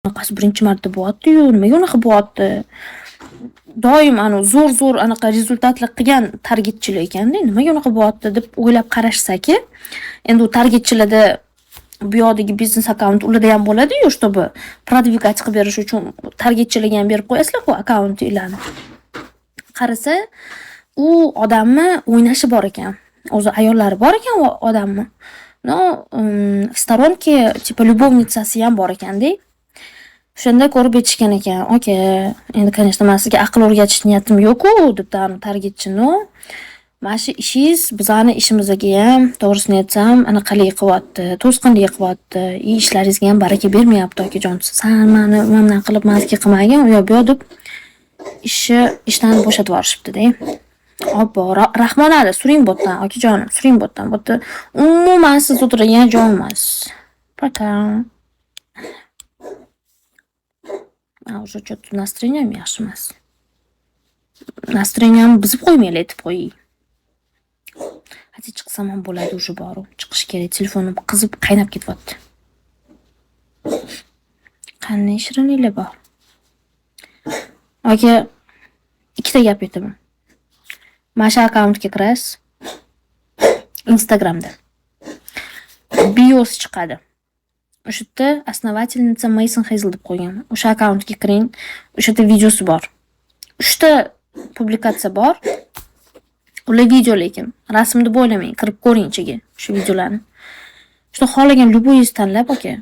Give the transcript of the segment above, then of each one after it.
Bunaqasi birinchi marta bo'lyapti-yu, nimaga unaqa bo'lyapti? Doim zo'r anaqa rezultatlar qilgan targetchilar ekanda, nimaga unaqa bo'lyapti deb o'ylab qarashsaki, endi u targetchilarda bu yoqdagi biznes akkaunt ularda ham bo'ladi-yu, чтобы продвигать qilib berish uchun targetchilarga ham berib qo'yasizlar-ku akkauntlarni. Qarasa, u odamni o'ynashi bor ekan. O'zi ayollari bor ekan u odamni. No, в сторонке типа любовницasi ham bor ekanda. Shunda ko'rib yetishgan ekan. Oke, endi конечно, men sizga aql o'rgatish niyatim yo'q-ku, debdi targetchini. Mana shu ishingiz bizani ishimizga ham, to'g'risini aytsam, anaqalik qilyapti, to'sqinlik qilyapti. Ishlaringizga ham baraka bermayapti okajon. San meni mamdan qilib mazga qilmagan, u yoq bu yoq deb ishdan bo'shatib yuborishibdi-da. Obbo, Rahmon Ali, suring botdan, okajonim, suring botdan. Botda umuman siz o'tirgan joy emas. Пока. Уже что-то настроением yaxshi emas. Настроением buzib qo'ymaylar, aytib qo'ying. Hadi chiqsam ham bo'ladi, уже boru. Chiqish kerak, telefonim qizib qaynab ketyapti. Qanday shirinliklar bor. Aka, ikkita gap aytaman. Mana shu akkauntga kirasiz. Instagramda. Bios chiqadi. O'sha yerda основательница Mason Hazel deb qo'ygan. O'sha akkauntga kiring. O'sha yerda videosi bor. 3 ta publikatsiya bor. Ular video lekin. Rasmni deb o'ylamang, kirib ko'ring ichiga shu videolarni. Shunda xohlagan любойingiz tanlab aka.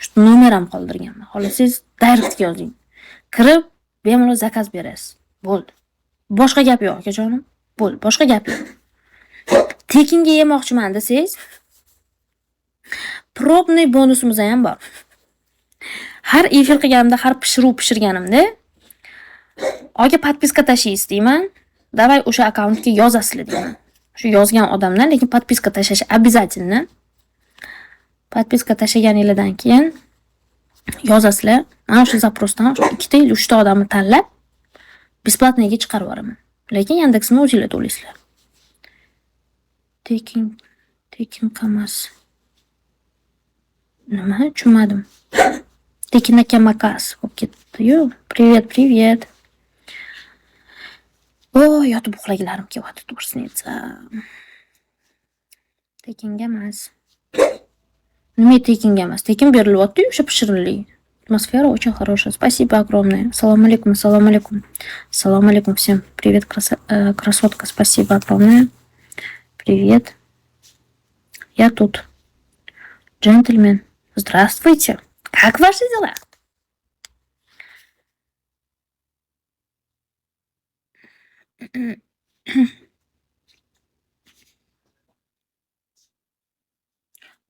Shu nomer ham qoldirganman. Xohlasangiz direct yozing. Kirib bemalol zakaz berasiz. Bo'ldi. Boshqa gap yo'q akajonim. Bo'ldi, boshqa gap yo'q. Tekinga yemoqchiman desangiz, probniy bonusimiz ham bor. Har efir qilganimda, har pishirganimda aka podpiska tashlaysiz deyman. Davay o'sha akkauntga yozasizlar deyman. Shu yozgan odamdan lekin podpiska tashlash обязательно. Podpiska tashlaganingizdan keyin yozasizlar. Mana o'sha zaprosdan 2 ta yoki 3 ta odamni tanlab besplatniyga chiqarib yuboraman. Lekin Yandexni o'zingizlar to'laysizlar. Tekin kamas. Nima? Tushunmadim. Tekin aka makas bo'lib ketdi-yu. Привет. Yotib uxlaglarim kelyapti, to'g'risini aytsam. Tekinga emas. Nima tekinga emas? Tekin berilyapti-yu, o'sha pishirinlik. Атмосфера очень хорошая. Спасибо огромное. Салам алейкум, салам алейкум. Салам алейкум всем. Привет, красотка. Спасибо огромное. Привет. Я тут. Джентльмен. Здравствуйте. Как ваши дела?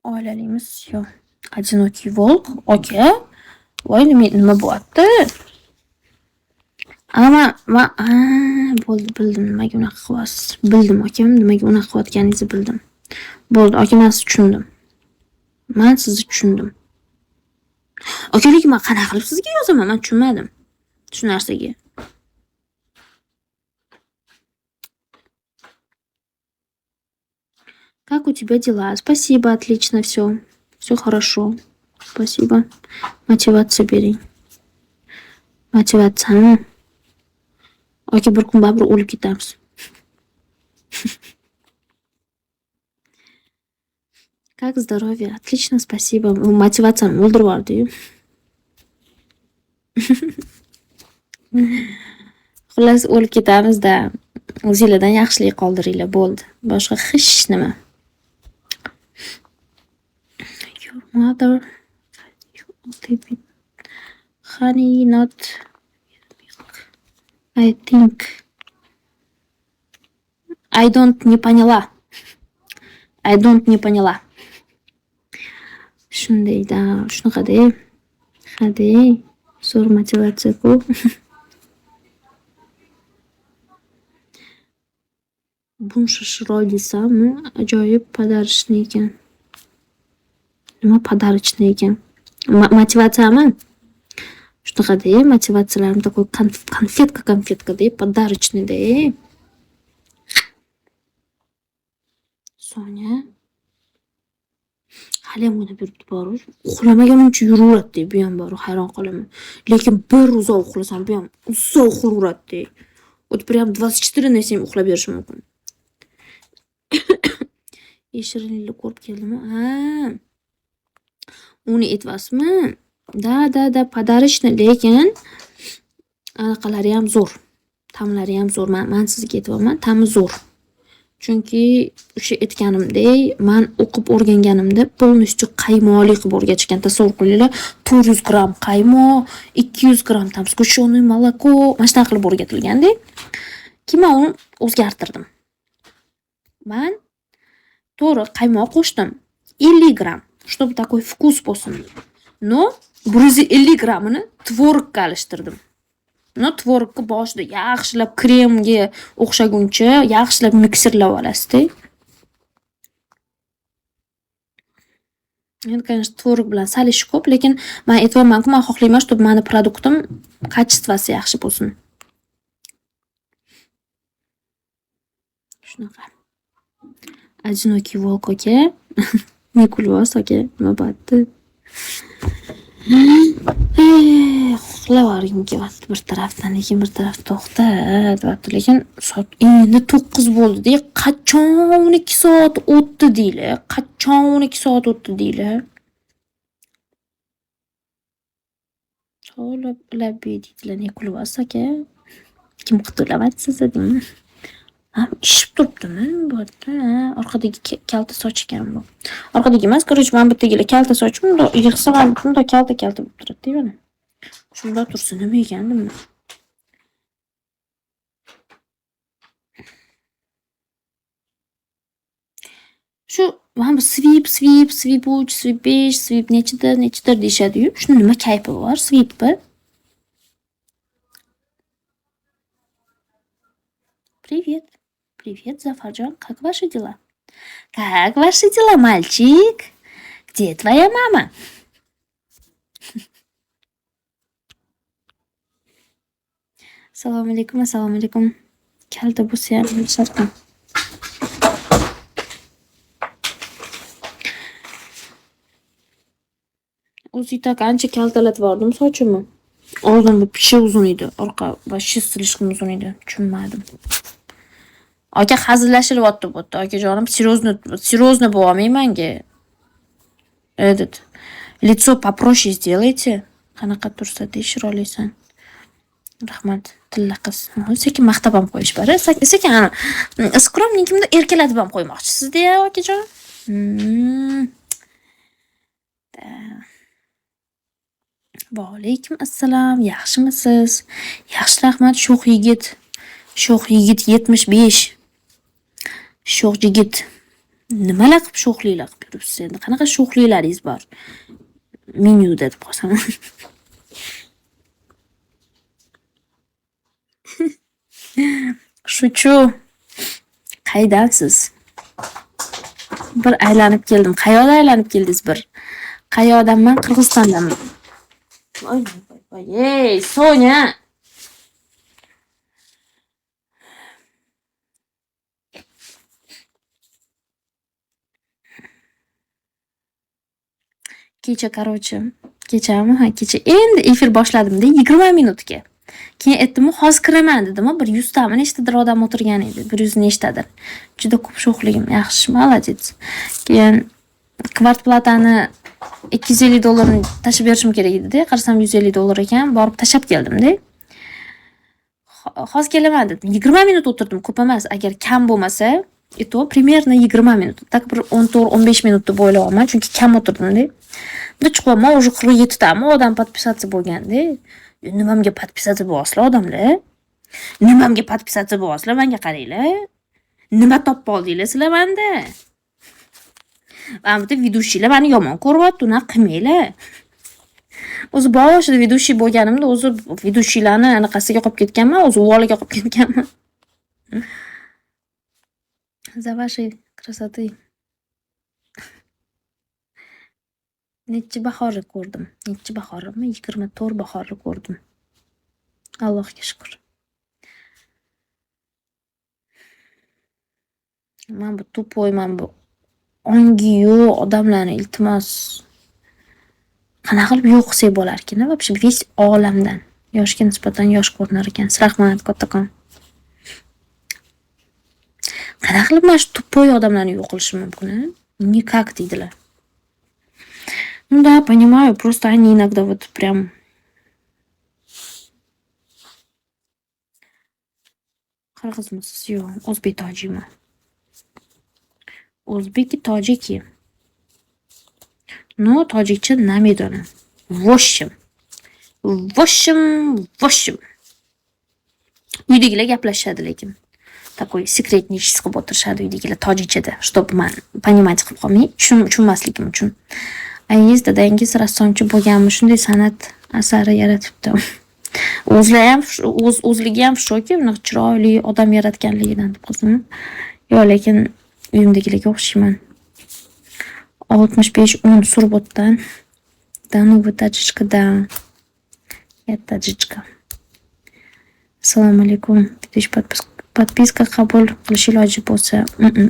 Oilalimiz yo'q. Одинокий волк. Okey. Voy, nima bo'lyapti? Bo'ldi, bildim nimaga unaqa qilyapsiz. Bildim akam, nimaga unaqa qilayotganingizni bildim. Bo'ldi, aka, men sizni tushundim. Men sizni tushundim. Aka, lekin men qanaqa qilib sizga yozaman? Men tushunmadim. Shu narsaga. Как у тебя дела? Спасибо, отлично, все. Все хорошо. Спасибо. Мотивация бери. Мотивация. Aka, bir kun baribir o'lib ketamiz. Как здоровье? Отлично, спасибо. Мотивацияni o'ldirib yubordi-yu. Xullas, o'lib ketamiz-da. O'zingizlardan yaxshilik qoldiringlar, bo'ldi. Boshqa hech nima. Your mother honey, not milk. I think. I don't не поняла. I don't не поняла. Shunday-da, shunaqa-da. Haday, zo'r motivatsiya-ku. Buncha chiroy desam, ajoyib podarishni ekan. Nima podarishni ekan? Motivatsiyami? Shunaqa-da, motivatsiyalarim такой konfetka-da, podarishni-da. Sonya. haliyam o'ynab yuribdi baribir. Uxlamagunimcha yuraveradi, bu ham baribir hayron qolaman. Lekin bir uzoq uxlasam, bu ham uzoq uxlaveradi. Вот прям 24 на 7 uxlab berishim mumkin. Yashirinlikni ko'rib keldimi? Ha. Uni aytyapsizmi? Da, padarishni, lekin anaqalari ham zo'r. Ta'mlari ham zo'r. Men sizga aytyapman, ta'mi zo'r. Chunki o'sha aytganimdek, men o'qib o'rganganimda полностью qaymoqli qilib o'rgatishgan. Tasavvur qilinglar, 400 gram qaymoq, 200 gram там сгущенное молоко, mana shunaqa qilib o'rgatilganda. Keyin uni o'zgartirdim. Men to'g'ri qaymoq qo'shdim. 50 gram, чтобы такой вкус bo'lsin. No, 150 gramini tvorogga alishtirdim. No, tvorogga boshida yaxshilab kremga o'xshaguncha yaxshilab mikserlab olasiz-da. Endi, конечно, tvorog bilan sal ishi ko'p, lekin men aytayapman-ku, men xohlayman, чтобы meni produktim kачествоsi yaxshi bo'lsin. Shunaqa. Одинокий волк aka. Ne kulyapsiz aka? Nima bo'pti? Uxlavorgim kelyapti bir tarafdan, lekin bir tarafdan to'xta, deyapti. Lekin soat endi 9 bo'ldi-da, qachon 12 soat o'tdi deylar? Qachon 12 soat o'tdi deylar? So'lab deydilar. Ne kulyapsiz aka? Kim qutulamaydi sizni deymi? Ishib turibdimi bu yerda? Orqadagi kalta soch ekan bu. Orqadagi emas, короче, men bittagilar kalta sochim, unda yig'sam ham bunda kalta bo'lib turadi, mana. Shunda tursa nima ekandim? Shu mana bu sweep 3, sweep 5, sweep nechidir deyishadi-yu. Shuni nima kayfi bor? Sweep'mi? Привет. Привет, Зафарjon. Как ваши дела? Как ваши дела, мальчик? Где твоя мама? Assalomu alaykum. Kalta bo'lsa ham sharqam. O'zida qancha kaltalatib bordim sochimni. Oldin bu picha uzun edi, orqa вообще слишком uzun edi. Tushunmadim. Aka hazillashiryapti bu yerda. Akajonim, серьезно bo'lmayman-ga. Этот лицо попроще сделайте. Qanaqa tursa tekshira olasan. Rahmat, tilla qiz. Sekin maqtab ham qo'yish bari. Sekin скромненькimni erkalatib ham qo'ymoqchisiz-da, akajon. Va alaykum assalom. Yaxshimisiz? Yaxshi, rahmat. Sho'x yigit 75. Sho'x yigit. Nimalar qilib sho'xliklar qilib yuribsiz endi? Qanaqa sho'xliklaringiz bor? Menyuda deb qolsam. Shuchu. Qaydansiz? Bir aylanib keldim. Qayoqdan aylanib keldingiz bir? Qayoqdanman? Qirg'izistondanman. Voy. Ey, Sonya. Kecha, kecha endi efir boshladim-da 20 minutga. Keyin aytdim, hozir kiraman dedim, bir 100 tami nechtadir odam o'tirgan edi, 100 nechtadir. Juda ko'p sho'xligim, yaxshi, молодец. Keyin kvartplatani $250 tashib berishim kerak edi-da, qarasam $150 ekan, borib tashab keldim-da. Hozir kelaman dedim. 20 minut o'tirdim, ko'p emas, agar kam bo'lmasa, eto примерно 20 minut. Tak bir 14-15 minut deb o'ylayapman, chunki kam o'tirdim-da. Bunda chiqyapman, уже 47 tami odam podpisatsiya bo'lganda. Nimamga podpisatsiya bo'lasizlar odamlar? Nimamga podpisatsiya bo'lasizlar? Menga qaranglar. Nima topib oldinglar sizlar menda? Men bu vidushilar meni yomon ko'ryapti, unaqa qilmanglar. O'zi boshida vidushi bo'lganimda, o'zi vidushilarni anaqasiga qolib ketganman, o'zi uvoliga qolib ketganman. За вашей красоты. Necha bahorni ko'rdim. Necha bahormi? 24 bahorni ko'rdim. Allohga shukr. Men bu to'poyman bu. ongi yo'q odamlarni iltimos qanaqa qilib yo'q qilsak bo'larkin, вообще весь olamdan yoshga nisbatan yosh ko'rinar ekansiz. Rahmat kattakon. Qanaqa qilib mana shu tuppoy odamlarni yo'q qilishim mumkin? Никак deydilar. Ну да, понимаю, просто они иногда вот прям qirg'izmisiz? Yo'q, o'zbek tojikman. O'zbeki tojiki. Ну, tojikcha намедона. В общем. Uydagilar gaplashadi lekin. Такой секретнический qilib o'tirishadi uydagilar tojikchada, чтобы men понимать qilib qolmay, tushunmasligim uchun. Ayingiz dadangiz rassomchi bo'lganmi? Shunday san'at asari yaratibdi. O'zligi ham shoki, unaqa chiroyli odam yaratganligidan deb qildim. Yo'q, lekin uyimdagilarga o'xshayman. 65-10 Surg'utdan. Danu vitachichka da. Yattachichka. Assalomu alaykum. Ketish подписка qabul qilish iloji bo'lsa,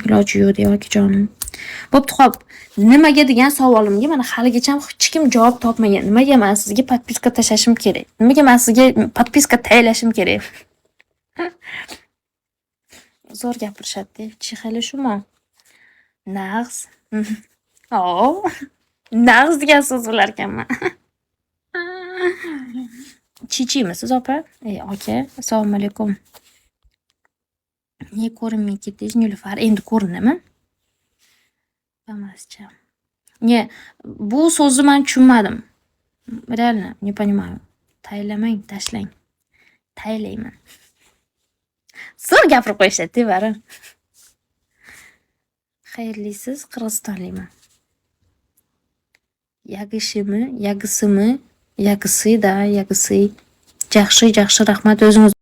iloji yo'q deydi akajonim. Bo'pti, xo'p. Nimaga degan savolimga mana haligacha hech kim javob topmagan. Nimaga men sizga подписка tashlashim kerak? Nimaga men sizga подписка tayinlashim kerak? Zo'r gapirishadi. Chixali shumi? Nag'z. Nag'z degan so'z bo'lar ekanman. Chichimisiz opa? Aka, assalomu alaykum. Не ko'rinmay ketdingiz, Nilufar. Endi ko'rinaman. Damascha. Не, bu so'zni men tushunmadim. Реально, не понимаю. Taylamang, tashlang. Taylayman. Zo'r gapirib qo'yishadi, bari. Xayrlisiz, Qirg'izistonliman. Yagishimi, yagisi, da, yagisi. Yaxshi, rahmat o'zingiz